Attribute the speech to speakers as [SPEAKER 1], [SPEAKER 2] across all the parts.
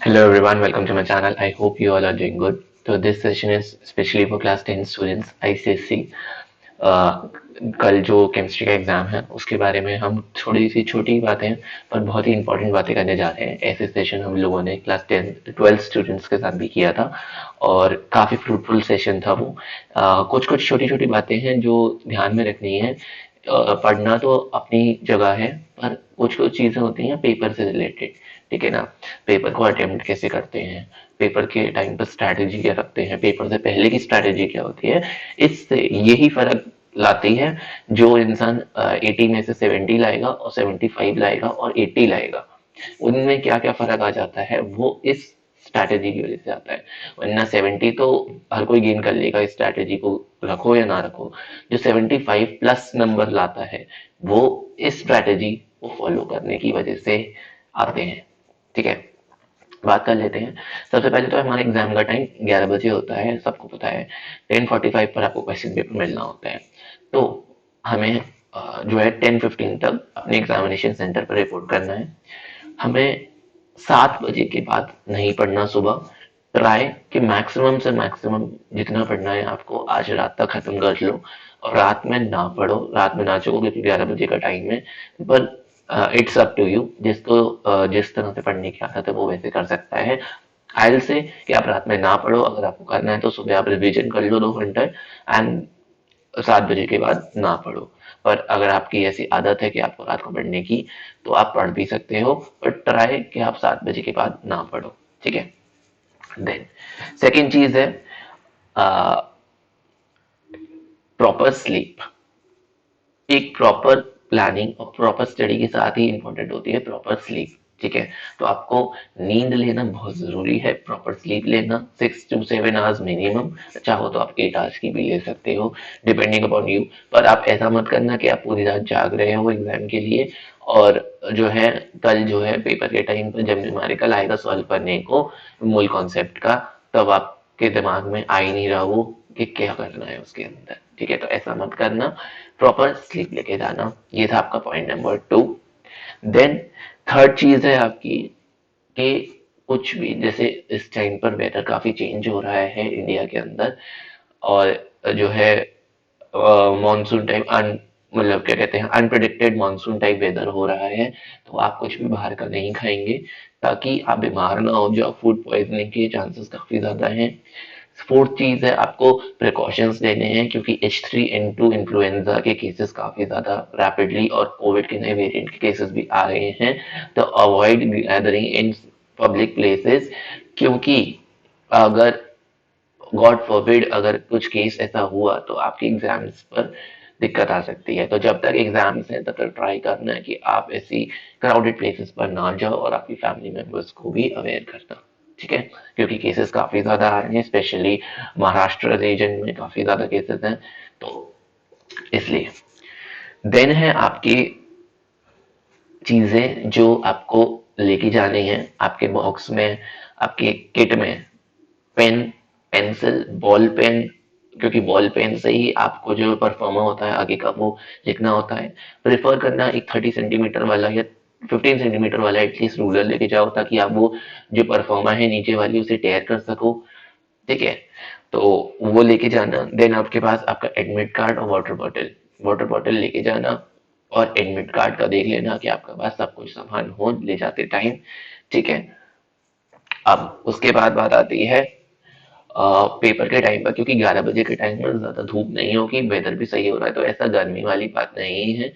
[SPEAKER 1] Hello everyone, welcome to my channel. I hope you all are doing good. So this session is especially for class 10 students ICSC. कल जो chemistry का exam है उसके बारे में हम थोड़ी सी छोटी बातें पर बहुत ही इंपॉर्टेंट बातें करने जा रहे हैं। ऐसे सेशन हम लोगों ने क्लास 10 12 स्टूडेंट्स के साथ भी किया था और काफ़ी फ्रूटफुल सेशन था वो। कुछ कुछ छोटी छोटी बातें हैं जो ध्यान में रखनी है। पढ़ना तो अपनी जगह है पर कुछ कुछ चीज़ें होती हैं पेपर से रिलेटेड, ठीक है ना। पेपर को अटेम्प्ट कैसे करते हैं, पेपर के टाइम पर स्ट्रैटेजी क्या रखते हैं, पेपर से पहले की स्ट्रैटेजी क्या होती है, इससे यही फर्क लाती है। जो इंसान 80 में से 70 लाएगा और 75 लाएगा और 80 लाएगा, उनमें क्या क्या फर्क आ जाता है वो इस स्ट्रैटेजी की वजह से आता है। वरना 70 तो हर कोई गेन कर लेगा, इस स्ट्रैटेजी को रखो या ना रखो। जो 75 प्लस नंबर लाता है वो इस स्ट्रैटेजी को फॉलो करने की वजह से आते हैं, ठीक है। बात कर लेते हैं। सबसे पहले तो हमारे एग्जाम का टाइम 11 बजे होता है, सबको पता है। 10:45 पर आपको क्वेश्चन पेपर मिलना होता है। तो हमें जो है 10:15 तक अपने एग्जामिनेशन सेंटर पर रिपोर्ट करना है। हमें 7 बजे के बाद नहीं पढ़ना सुबह। ट्राई कि मैक्सिमम से मैक्सिमम जितना पढ़ना है आपको आज रात तक खत्म कर लो और रात में ना पढ़ो, रात में ना चुको क्योंकि 11 बजे का टाइम है। पर इट्स अप टू यू, जिसको जिस तरह से पढ़ने की आदत है वो वैसे कर सकता है। आयल से कि आप रात में ना पढ़ो, अगर आपको करना है तो सुबह आप रिवीजन कर लो 2 घंटे एंड 7 बजे के बाद ना पढ़ो। पर अगर आपकी ऐसी आदत है कि आपको रात को पढ़ने की तो आप पढ़ भी सकते हो, पर ट्राई कि आप 7 बजे के बाद ना पढ़ो, ठीक है। देन सेकेंड चीज है प्रॉपर स्लीप। एक प्रॉपर प्लानिंग और प्रॉपर स्टडी के साथ ही इंपॉर्टेंट होती है प्रॉपर स्लीप, ठीक है। तो आपको नींद लेना बहुत जरूरी है, प्रॉपर स्लीप लेना 6 to 7 आवर्स मिनिमम। चाहो तो आप 8 आवर्स की भी ले सकते हो, डिपेंडिंग अपॉन यू। पर आप ऐसा मत करना कि आप पूरी रात जाग रहे हो एग्जाम के लिए और जो है कल जो है पेपर के टाइम पर जब न्यूमेरिकल आएगा सॉल्व करने को मूल कॉन्सेप्ट का, तब आपके दिमाग में आ ही नहीं रहा वो कि क्या करना है उसके अंदर, ठीक है। तो ऐसा मत करना, प्रॉपर स्लीप लेके जाना। ये था आपका पॉइंट नंबर 2। देन थर्ड चीज है आपकी कि कुछ भी जैसे इस टाइम पर वेदर काफी चेंज हो रहा है इंडिया के अंदर और जो है मॉनसून टाइप मतलब क्या कहते हैं अनप्रिडिक्टेड मॉनसून टाइप वेदर हो रहा है। तो आप कुछ भी बाहर का नहीं खाएंगे ताकि आप बीमार ना हो जाओ, फूड पॉइजनिंग के चांसेस काफी ज्यादा हैं। फोर्थ चीज है आपको प्रिकॉशंस लेने हैं क्योंकि H3N2 इन्फ्लुएंजा के केसेस काफी ज्यादा रैपिडली और कोविड के नए वेरिएंट के केसेस भी आ रहे हैं। तो avoid gathering in public places, क्योंकि अगर गॉड फॉरबिड अगर कुछ केस ऐसा हुआ तो आपके एग्जाम्स पर दिक्कत आ सकती है। तो जब तक एग्जाम्स हैं तब तक ट्राई करना है कि आप ऐसी क्राउडेड प्लेसेस पर ना जाओ और आपकी फैमिली मेंबर्स को भी अवेयर करना, ठीक है। क्योंकि केसेस काफी ज्यादा आ रहे हैं, स्पेशली महाराष्ट्र रीजन में काफी ज्यादा केसेस हैं, तो इसलिए। देन है आपकी चीजें जो आपको लेके जानी है आपके बॉक्स में, आपके किट में। पेन, पेंसिल, बॉल पेन, क्योंकि बॉल पेन से ही आपको जो परफॉर्मा होता है आगे का वो लिखना होता है। प्रेफर करना एक 30 सेंटीमीटर वाला या 15 सेंटीमीटर वाला एटलीस्ट रूलर लेके जाओ ताकि आप वो जो परफॉर्मा है नीचे वाली उसे टेयर कर सको, ठीक है। तो वो लेके जाना। देन आपके पास आपका एडमिट कार्ड और वाटर बॉटल, वाटर बॉटल लेके जाना और एडमिट कार्ड का देख लेना कि आपके पास सब कुछ सामान हो ले जाते टाइम, ठीक है। अब उसके बाद बात आती है पेपर के टाइम पर, क्योंकि 11 बजे के टाइम पर ज्यादा धूप नहीं होगी, वेदर भी सही हो रहा है, तो ऐसा गर्मी वाली बात नहीं है।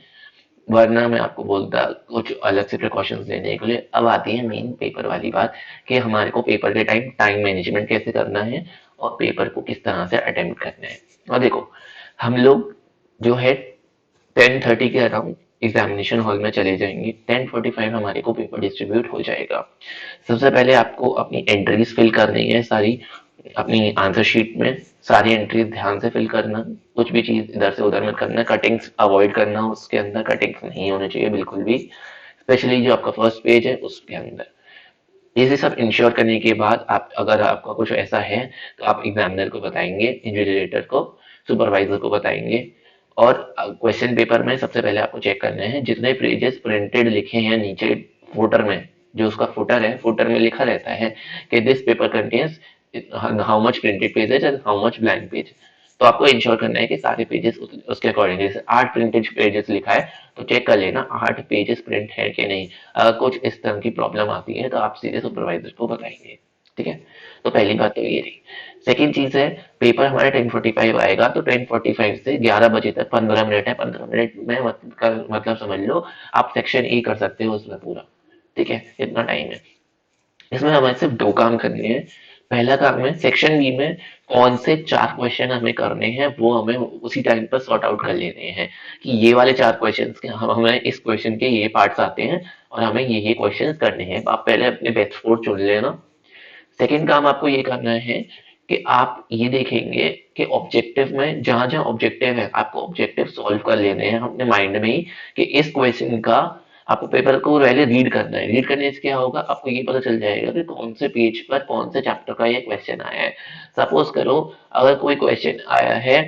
[SPEAKER 1] वरना मैं आपको बोलता कुछ अलग से प्रिकॉशंस लेने के लिए। अब आती है मेन पेपर वाली बात कि हमारे को पेपर के टाइम टाइम मैनेजमेंट कैसे करना है और पेपर को किस तरह से अटेम्प्ट करना है। और देखो हम लोग जो है 10:30 के अराउंड एग्जामिनेशन हॉल में चले जाएंगे। 10:45 हमारे को पेपर डिस्ट्रीब्यूट हो जाएगा। सबसे पहले आपको अपनी एंट्रीज फिल करनी है सारी, अपनी आंसर शीट में सारी एंट्रीज ध्यान से फिल करना। कुछ भी चीज इधर से उधर मत करना, कटिंग्स अवॉइड करना, उसके अंदर कटिंग्स नहीं होने चाहिए बिल्कुल भी, स्पेशली जो आपका फर्स्ट पेज है उसके अंदर। ये सब इंश्योर करने के बाद आप अगर आपका कुछ ऐसा है तो आप एग्जामिनर को बताएंगे, इन्विजिलेटर को, सुपरवाइजर को बताएंगे। और क्वेश्चन पेपर में सबसे पहले आपको चेक करना है जितने पेजेस प्रिंटेड लिखे हैं नीचे फुटर में, जो उसका फुटर है, फुटर में लिखा रहता है कि this paper contains how much printed pages and how much blank page. तो आपको इंश्योर करना है कि सारे पेजेस उसके अकॉर्डिंग, जैसे 8 प्रिंटेड पेजेस लिखा है तो चेक कर लेना 8 पेजेस प्रिंट है कि नहीं। अगर कुछ इस तरह की प्रॉब्लम आती है तो आप सीधे सुपरवाइजर को बताएंगे। ठीक है, तो पहली बात तो ये रही। सेकेंड चीज है, पेपर हमारे 10:45 आएगा, तो 10:45 से 11 बजे तक 15 मिनट है। 15 मिनट में मतलब समझ लो आप सेक्शन ए कर सकते हो उसमें पूरा। ठीक है, इतना टाइम है। इसमें हमें सिर्फ दो काम करने हैं। पहला काम है सेक्शन बी में कौन से 4 क्वेश्चन हमें करने हैं वो हमें उसी टाइम पर सॉर्ट आउट कर लेने हैं कि ये वाले 4 क्वेश्चन के हम हमें इस क्वेश्चन के ये पार्ट्स आते हैं और हमें ये क्वेश्चन करने हैं। आप पहले अपने बेस्ट 4 चुन लेना। सेकेंड काम आपको ये करना है कि आप ये देखेंगे कि ऑब्जेक्टिव में जहां जहां ऑब्जेक्टिव है आपको ऑब्जेक्टिव सॉल्व कर लेने हैं अपने माइंड में ही कि इस क्वेश्चन का आपको पेपर को पहले रीड करना है। रीड करने से क्या होगा, आपको ये पता चल जाएगा कि कौन से पेज पर कौन से चैप्टर का ये क्वेश्चन आया है। सपोज करो अगर कोई क्वेश्चन आया है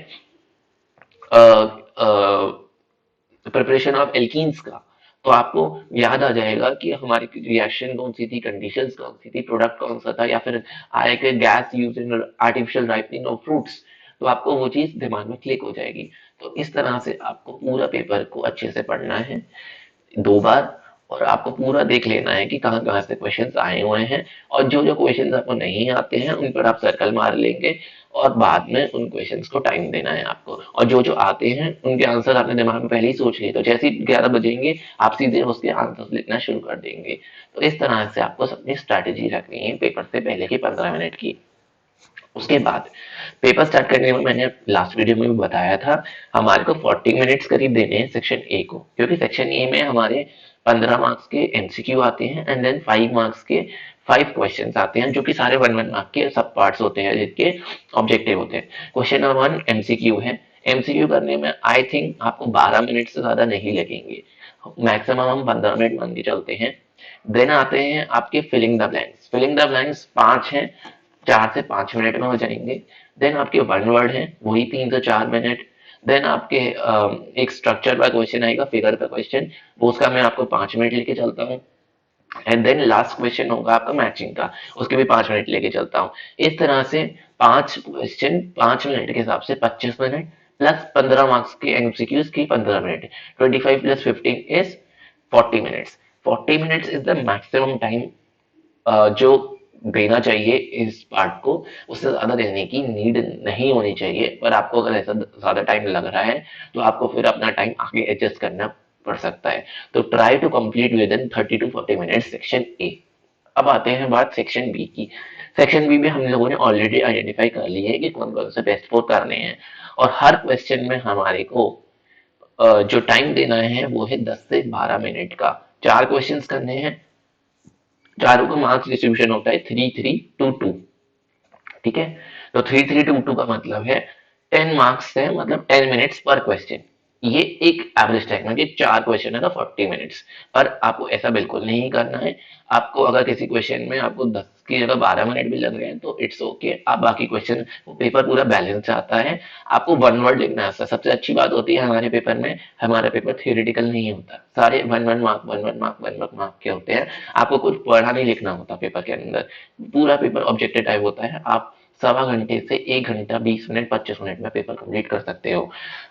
[SPEAKER 1] प्रिपरेशन ऑफ एल्कीन्स का, तो आपको याद आ जाएगा कि हमारी रिएक्शन कौन सी थी, कंडीशंस कौन सी थी, प्रोडक्ट कौन सा था, या फिर आए कि gas use in artificial ripening of fruits. तो आपको वो चीज दिमाग में क्लिक हो जाएगी। तो इस तरह से आपको पूरा पेपर को अच्छे से पढ़ना है 2 बार, और आपको पूरा देख लेना है कि कहाँ कहाँ से क्वेश्चंस आए हुए हैं, और जो जो क्वेश्चंस आपको नहीं आते हैं उन पर आप सर्कल मार लेंगे और बाद में उन क्वेश्चंस को टाइम देना है आपको। और जो जो आते हैं उनके आंसर आपने दिमाग में पहले ही सोच लिए, तो जैसे ही 11 बजेंगे आप सीधे उसके आंसर लिखना शुरू कर देंगे। तो इस तरह से आपको अपनी स्ट्रैटेजी रखनी है पेपर से पहले की 15 मिनट की। उसके बाद पेपर स्टार्ट करने में मैंने लास्ट वीडियो में भी बताया था, हमारे को 40 मिनट्स करीब देने हैं सेक्शन ए को, क्योंकि सेक्शन ए में हमारे 15 मार्क्स के एमसीक्यू आते हैं एंड देन 5 मार्क्स के 5 क्वेश्चंस आते हैं, जो कि सारे 1-1 मार्क के सब पार्ट्स होते हैं जिसके ऑब्जेक्टिव होते हैं। क्वेश्चन नंबर 1 एमसीक्यू है। एमसीक्यू करने में आई थिंक आपको 12 मिनट से ज्यादा नहीं लगेंगे, मैक्सिमम हम 15 मिनट मान के चलते हैं। देन आते हैं आपके filling the blanks. Filling the blanks 5 हैं, 4 से 5 मिनट में हो जाएंगे। देन आपके वन वर्ड है, वही 3 से 4 मिनट। देन आपके एक स्ट्रक्चर का क्वेश्चन आएगा, फिगर का क्वेश्चन, वो उसका मैं आपको 5 मिनट लेके चलता हूँ। एंड देन लास्ट क्वेश्चन होगा आपका मैचिंग का, उसके भी 5 मिनट लेके चलता हूँ। इस तरह से 5 क्वेश्चन 5 मिनट के हिसाब से 25 मिनट, प्लस 15 मार्क्स के एमसीक्यूज की 15 minute, 25 plus 15 is 40 minutes. 40 minutes is the maximum time जो देना चाहिए इस पार्ट को। उससे ज्यादा देने की नीड नहीं होनी चाहिए, पर आपको अगर ऐसा ज्यादा टाइम लग रहा है तो आपको फिर अपना टाइम आगे एडजस्ट करना पड़ सकता है। तो try to complete within 30 to 40 minute section A. अब आते हैं बात सेक्शन बी की। सेक्शन बी में हम लोगों ने ऑलरेडी आइडेंटिफाई कर ली है कि कौन कौन से बेस्ट 4 करने हैं, और हर क्वेश्चन में हमारे को जो टाइम देना है वो है 10 से 12 मिनट का। 4 क्वेश्चंस करने हैं, चारों का मार्क्स डिस्ट्रीब्यूशन होता है 3-3-2-2। ठीक है, तो 3-3-2-2 का मतलब है 10 मार्क्स है, मतलब 10 मिनट्स पर क्वेश्चन। ये एक एवरेज टाइम है कि 4 क्वेश्चन है तो 40 मिनट्स। पर आपको ऐसा बिल्कुल नहीं करना है। आपको अगर किसी क्वेश्चन में आपको 10 की जगह 12 मिनट भी लग रहे हैं तो इट्स ओके। आप बाकी क्वेश्चन, पेपर पूरा बैलेंस आता है। आपको वन वर्ड लिखना है। सबसे अच्छी बात होती है हमारे पेपर में, हमारा पेपर थियोरिटिकल नहीं होता, सारे 1-1 मार्क 1-1 मार्क 1-1 मार्क के होते हैं। आपको कुछ पढ़ा नहीं लिखना होता पेपर के अंदर, पूरा पेपर ऑब्जेक्टिव टाइप होता है। आप सवा घंटे से 1 घंटा 20 मिनट 25 मिनट में पेपर कंप्लीट कर सकते हो।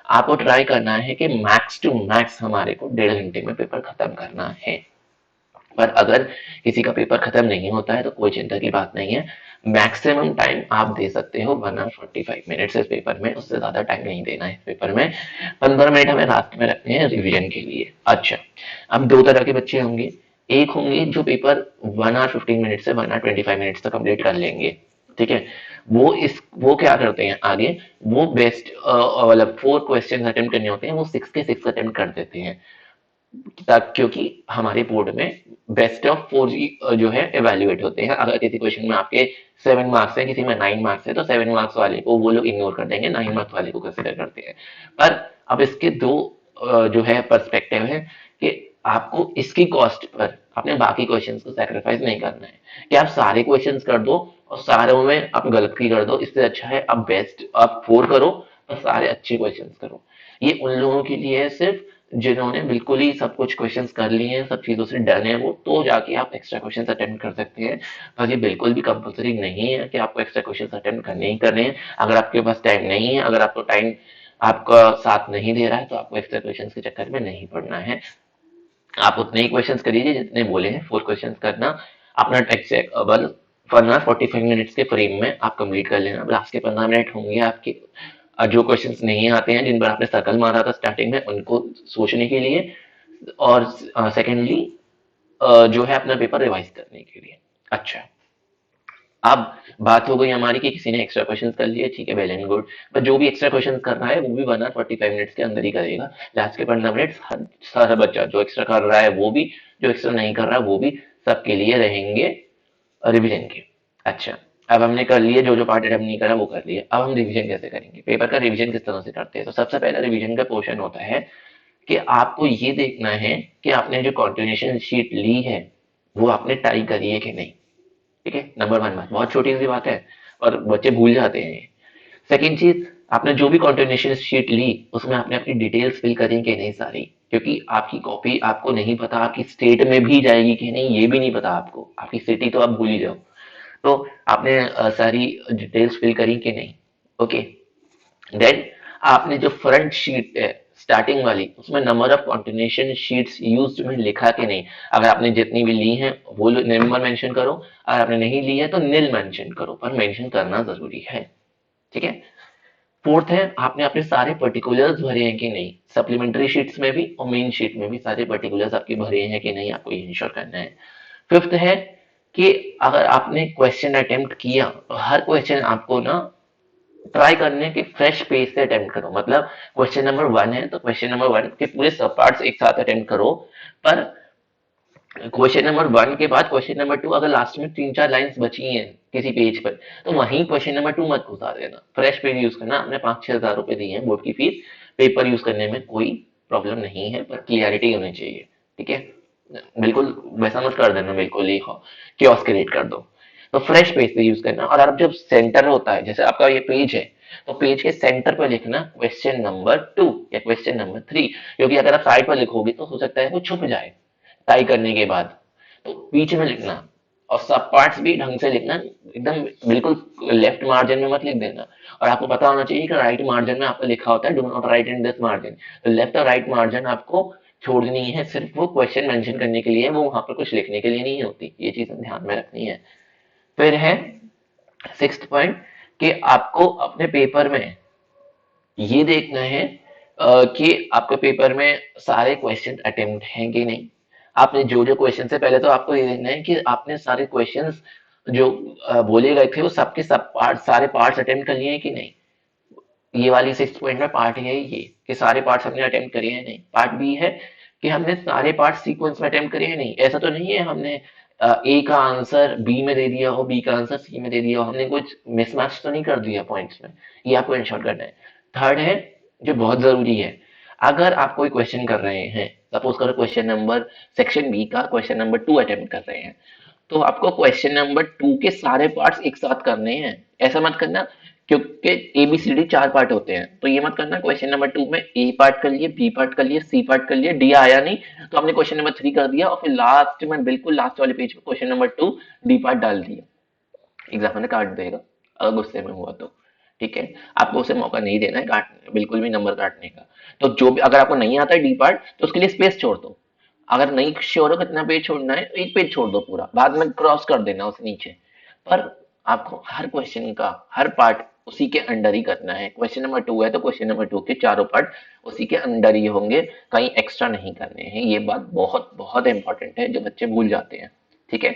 [SPEAKER 1] आपको ट्राई करना है कि मैक्स टू मैक्स हमारे को 1.5 घंटे में पेपर खत्म करना है। पर अगर किसी का पेपर खत्म नहीं होता है तो कोई चिंता की बात नहीं है। मैक्सिमम टाइम आप दे सकते हो 1 hour 45 मिनट इस पेपर में, उससे ज्यादा टाइम नहीं देना है इस पेपर में। 15 मिनट हमें रात में रखने हैं रिवीजन के लिए। अच्छा, अब 2 तरह के बच्चे होंगे। एक होंगे जो पेपर 1 hour 15 मिनट से 1 hour 25 मिनट तक कंप्लीट कर लेंगे। ठीक है, वो क्या करते हैं आगे, वो बेस्ट मतलब 4 क्वेश्चन अटेम्प्ट करने होते हैं, वो 6 के 6 अटेम्प्ट कर देते हैं। क्योंकि हमारे बोर्ड में बेस्ट ऑफ 4 जो है इवेल्युएट होते हैं। अगर किसी क्वेश्चन में आपके 7 मार्क्स है, किसी में 9 मार्क्स है, तो 7 मार्क्स वाले को वो लोग इग्नोर कर देंगे, 9 मार्क्स वाले को कंसिडर करते हैं। पर अब इसके दो जो है पर्सपेक्टिव है कि आपको इसकी कॉस्ट पर अपने बाकी क्वेश्चंस को सैक्रिफाइस नहीं करना है कि आप सारे क्वेश्चंस कर दो और सारों में आप गलती कर दो। इससे अच्छा है आप बेस्ट आप 4 करो और सारे अच्छे क्वेश्चंस करो। ये उन लोगों के लिए है सिर्फ जिन्होंने बिल्कुल ही सब कुछ क्वेश्चंस कर लिए हैं, सब चीज़ों से डन है वो, तो जाके आप एक्स्ट्रा क्वेश्चंस अटेम्प्ट कर सकते हैं। बाकी बिल्कुल भी कंपल्सरी नहीं है कि आपको एक्स्ट्रा क्वेश्चंस अटेम्प्ट करने ही करने हैं। अगर आपके पास टाइम नहीं है, अगर आपको टाइम आपका साथ नहीं दे रहा है, तो आपको एक्स्ट्रा क्वेश्चंस के चक्कर में नहीं पड़ना है। आप उतने ही क्वेश्चंस करिए जितने बोले हैं, 4 क्वेश्चंस करना। अपना टेक्स्ट बल 1 hour 45 minutes के फ्रेम में आप कंप्लीट कर लेना। लास्ट के 15 मिनट होंगे आपके जो क्वेश्चंस नहीं आते हैं, जिन पर आपने सर्कल मारा था स्टार्टिंग में, उनको सोचने के लिए, और सेकेंडली जो है अपना पेपर रिवाइज करने के लिए। अच्छा, अब बात हो गई हमारी कि किसी ने एक्स्ट्रा क्वेश्चंस कर लिए, ठीक है, वेल एंड गुड। पर जो भी एक्स्ट्रा क्वेश्चंस कर रहा है वो भी 1 hour 45 minutes के अंदर ही करेगा। लास्ट के 15 मिनट सारा बच्चा जो एक्स्ट्रा कर रहा है वो भी, जो एक्स्ट्रा नहीं कर रहा वो भी, सबके लिए रहेंगे रिवीजन के। अच्छा, अब हमने कर लिए, जो जो पार्ट अटेम्प्ट नहीं करा वो कर लिया। अब हम रिवीजन कैसे करेंगे, पेपर का रिवीजन किस तरह से करते हैं? तो सबसे पहला रिवीजन का पोर्शन होता है कि आपको ये देखना है कि आपने जो कॉन्टिन्यूशन शीट ली है वो आपने टाई करी है कि नहीं। ठीक है, नंबर 1 बात, बहुत छोटी सी बात है और बच्चे भूल जाते हैं। सेकंड चीज, आपने जो भी कॉन्टिन्यूशन शीट ली उसमें आपने अपनी डिटेल्स फिल करी कि नहीं सारी, क्योंकि आपकी कॉपी आपको नहीं पता आपकी स्टेट में भी जाएगी कि नहीं, ये भी नहीं पता आपको, आपकी सिटी तो आप भूल ही जाओ। तो आपने सारी डिटेल्स फिल करी कि नहीं। ओके, देन आपने जो फ्रंट शीट है स्टार्टिंग वाली, उसमें number of continuation sheets used में लिखा कि नहीं। अगर आपने जितनी भी ली हैं वो नंबर मेंशन करो, अगर आपने नहीं ली है तो नील मेंशन करो, पर मेंशन करना जरूरी है। ठीक है। फोर्थ है, आपने अपने सारे पर्टिकुलर्स भरे हैं कि नहीं, सप्लीमेंट्री शीट्स में भी और मेन शीट में भी सारे पर्टिकुलर्स आपके भरे हैं कि नहीं, आपको ये इंश्योर करना है। फिफ्थ है कि अगर आपने क्वेश्चन अटेम्प्ट किया तो हर क्वेश्चन आपको ना ट्राई करने के फ्रेश पेज से अटेम्प्ट करो। मतलब क्वेश्चन नंबर 1 है तो क्वेश्चन नंबर 1 के पूरे सब पार्ट्स एक साथ अटेम्प्ट करो, पर क्वेश्चन नंबर 1 के बाद क्वेश्चन नंबर 2 अगर लास्ट में 3-4 लाइंस बची हैं किसी पेज पर, तो वहीं क्वेश्चन नंबर 2 मत घुसा देना, फ्रेश पेज यूज करना। आपने 5-6 हज़ार रुपए दिए हैं बोर्ड की फीस, पेपर यूज करने में कोई प्रॉब्लम नहीं है, पर क्लियरिटी होनी चाहिए। ठीक है, बिल्कुल वैसा मत कर देना, बिल्कुल ही chaos क्रिएट कर दो। तो फ्रेश पेज से यूज करना। और अब जब सेंटर होता है, जैसे आपका ये पेज है, तो पेज के सेंटर पर लिखना क्वेश्चन नंबर 2 या क्वेश्चन नंबर 3, क्योंकि अगर आप साइड पर लिखोगे तो हो सकता है वो छुप जाए टाई करने के बाद। तो बीच में लिखना, और सब पार्ट्स भी ढंग से लिखना, एकदम बिल्कुल लेफ्ट मार्जिन में मत लिख देना। और आपको पता होना चाहिए कि राइट मार्जिन में आपको लिखा होता है do not right in this margin, तो लेफ्ट और राइट मार्जिन आपको छोड़नी है, सिर्फ वो क्वेश्चन मेंशन करने के लिए, वो वहां पर कुछ लिखने के लिए नहीं होती। ये चीज ध्यान में रखनी है। फिर है सिक्स्थ पॉइंट, कि आपको अपने पेपर में ये देखना है कि आपके पेपर में सारे क्वेश्चन अटेम्प्ट हैं कि नहीं। आपने जो जो क्वेश्चन से, पहले तो आपको ये देखना है कि आपने सारे क्वेश्चंस जो बोले गए थे वो सबके सब पार्ट, सारे पार्ट्स अटेम्प्ट कर लिए हैं कि नहीं। ये वाली सिक्स पॉइंट में पार्ट है ये, कि सारे पार्ट्स हमने अटेम्प्ट करे हैं नहीं। पार्ट बी है कि हमने सारे पार्ट सीक्वेंस में अटेम्प्ट करे हैं नहीं। ऐसा तो नहीं है हमने ए का आंसर बी में दे दिया हो, बी का आंसर सी में दे दिया हो, हमने कुछ मिसमैच तो नहीं कर दिया पॉइंट्स में, ये आपको इंश्योर करना है। थर्ड है, जो बहुत जरूरी है, अगर आप कोई क्वेश्चन कर रहे हैं, सपोज करो क्वेश्चन नंबर, सेक्शन बी का क्वेश्चन नंबर 2 अटेम्प्ट कर रहे हैं, तो आपको क्वेश्चन नंबर 2 के सारे पार्ट्स एक साथ करने हैं। ऐसा मत करना, क्योंकि A B C D 4 part होते हैं, तो ये मत करना क्वेश्चन नंबर 2 में ए पार्ट कर लिए, बी पार्ट कर लिए, सी पार्ट कर लिए, डी आया नहीं तो हमने क्वेश्चन नंबर 3 कर दिया, और फिर लास्ट में बिल्कुल लास्ट वाले पेज पे क्वेश्चन नंबर 2 डी पार्ट डाल दिया। एग्जाम में काट देगा अगर गुस्से में हुआ तो। ठीक है, आपको उसे मौका नहीं देना है काटने, बिल्कुल भी नंबर काटने का। तो जो भी, अगर आपको नहीं आता है डी पार्ट, तो उसके लिए स्पेस छोड़ दो। अगर नहीं श्योर हो कितना पेज छोड़ना है, एक पेज छोड़ दो पूरा, बाद में क्रॉस कर देना उस नीचे। पर आपको हर क्वेश्चन का हर पार्ट उसी के अंडर ही करना है। क्वेश्चन नंबर 2 है तो क्वेश्चन नंबर 2 के चारों पार्ट उसी के अंडर ही होंगे, कहीं एक्स्ट्रा नहीं करने हैं। ये बात बहुत बहुत इंपॉर्टेंट है, जो बच्चे भूल जाते हैं। ठीक है,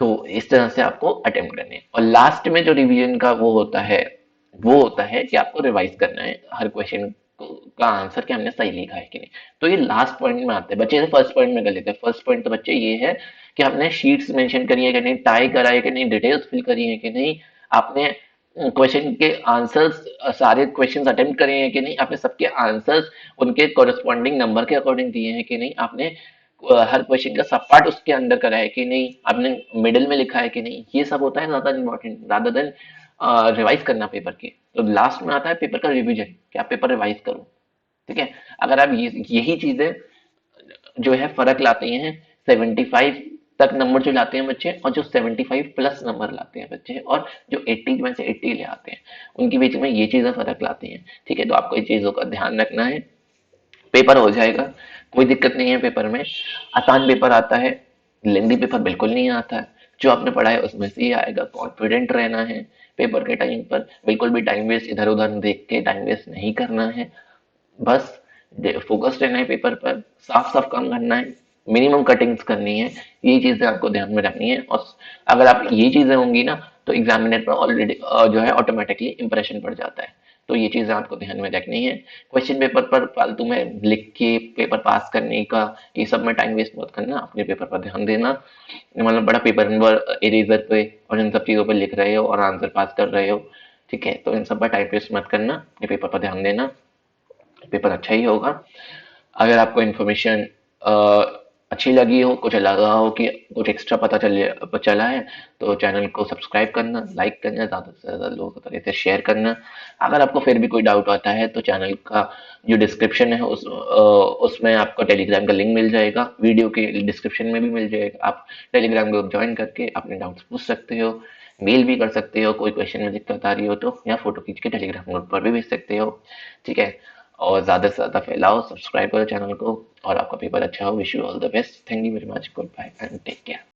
[SPEAKER 1] तो इस तरह से आपको अटेम्प्ट करने हैं। और लास्ट में जो रिवीजन का वो होता है कि आपको रिवाइज करना है हर क्वेश्चन का आंसर, कि हमने सही लिखा है कि नहीं। तो ये लास्ट पॉइंट में आते हैं बच्चे, फर्स्ट पॉइंट में कर लेते हैं। फर्स्ट पॉइंट तो बच्चे ये है कि हमने शीट्स मेंशन करी है कि नहीं, टाई करा है कि नहीं, डिटेल्स फिल करी है कि नहीं, आपने क्वेश्चन के आंसर्स, सारे क्वेश्चंस अटेम्प्ट करे हैं कि नहीं, आपने सबके आंसर्स उनके कोरिस्पॉन्डिंग नंबर के अकॉर्डिंग दिए हैं कि नहीं, आपने हर क्वेश्चन का सब पार्ट उसके अंदर करा है कि नहीं, आपने मिडिल में लिखा है कि नहीं। ये सब होता है ज्यादा इंपॉर्टेंट, rather देन रिवाइज करना पेपर के। तो लास्ट में आता है पेपर का रिवीजन, कि आप पेपर रिवाइज करो। ठीक है। अगर आप यही चीजें जो है फर्क लाते हैं 75 तक नंबर जो लाते हैं बच्चे, और जो 75 प्लस नंबर लाते हैं बच्चे, और जो 80 में से 80 ले आते हैं, उनके बीच में ये चीजें फर्क लाती हैं। ठीक है, तो आपको इन चीजों का ध्यान रखना है। पेपर हो जाएगा, कोई दिक्कत नहीं है पेपर में, आसान पेपर आता है, लेंदी पेपर बिल्कुल नहीं आता है। जो आपने पढ़ा है उसमें से ही आएगा, कॉन्फिडेंट रहना है। पेपर के टाइम पर बिल्कुल भी टाइम वेस्ट इधर उधर देख के टाइम वेस्ट नहीं करना है। बस फोकस रहना है पेपर पर, साफ साफ काम करना है, मिनिमम कटिंग्स करनी है। ये चीजें आपको ध्यान में रखनी है, और अगर आप ये चीजें होंगी ना तो एग्जामिनेटर पर ऑलरेडी जो है ऑटोमेटिकली इंप्रेशन पड़ जाता है। तो ये चीजें आपको ध्यान में रखनी है। क्वेश्चन पेपर पर फालतू में लिख के पेपर पास करने का, ये सब में टाइम वेस्ट मत करना, अपने पेपर पर ध्यान देना। मतलब बड़ा पेपर नंबर इरेजर पे और इन सब चीजों पर लिख रहे हो और आंसर पास कर रहे हो, ठीक है, तो इन सब पर टाइम वेस्ट मत करना, अपने पेपर पर ध्यान देना, पेपर अच्छा ही होगा। अगर आपको इन्फॉर्मेशन अच्छी लगी हो, कुछ लगा हो कि कुछ एक्स्ट्रा चला है, तो चैनल को सब्सक्राइब करना, लाइक करना, ज़्यादा से ज़्यादा लोगों तक शेयर करना। अगर आपको फिर भी कोई डाउट आता है तो चैनल का जो डिस्क्रिप्शन है उसमें आपको टेलीग्राम का लिंक मिल जाएगा, वीडियो के डिस्क्रिप्शन में भी मिल जाएगा। आप टेलीग्राम ग्रुप ज्वाइन करके अपने डाउट्स पूछ सकते हो, मेल भी कर सकते हो, कोई क्वेश्चन में दिक्कत आ रही हो तो, या फोटो खींच के टेलीग्राम ग्रुप पर भी भेज सकते हो। ठीक है, और ज़्यादा से ज़्यादा फैलाओ, सब्सक्राइब करो चैनल को, और आपका पेपर अच्छा हो। Wish you all the best. Thank you very much, good bye and take care.